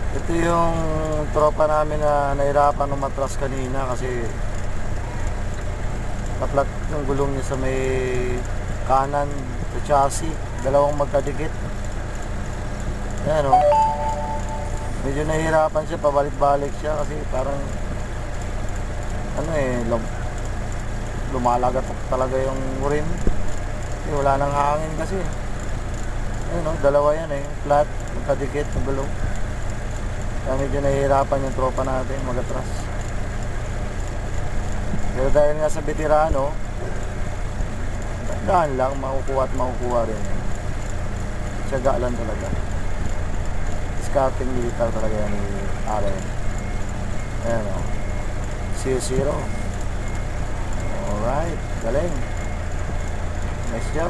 Ito yung tropa namin na nahirapan umatras kanina kasi naplat yung gulong niya sa may kanan sa chassis, dalawang magkadikit. Ayan o, medyo nahihirapan siya, pabalik-balik siya kasi parang lumalagat talaga yung rim kasi wala nang hangin kasi. Ayan o, dalawa yan flat, magkadikit yung gulong. Kaya medyo nahihirapan yung tropa natin mag-atras. Pero dahil nga sa veterano, dahan lang, makukuha at makukuha rin. Tiyaga lang talaga. Discarding militar talaga yan ni Allen. Ayan o, 0-0. Alright, galing. Nice job.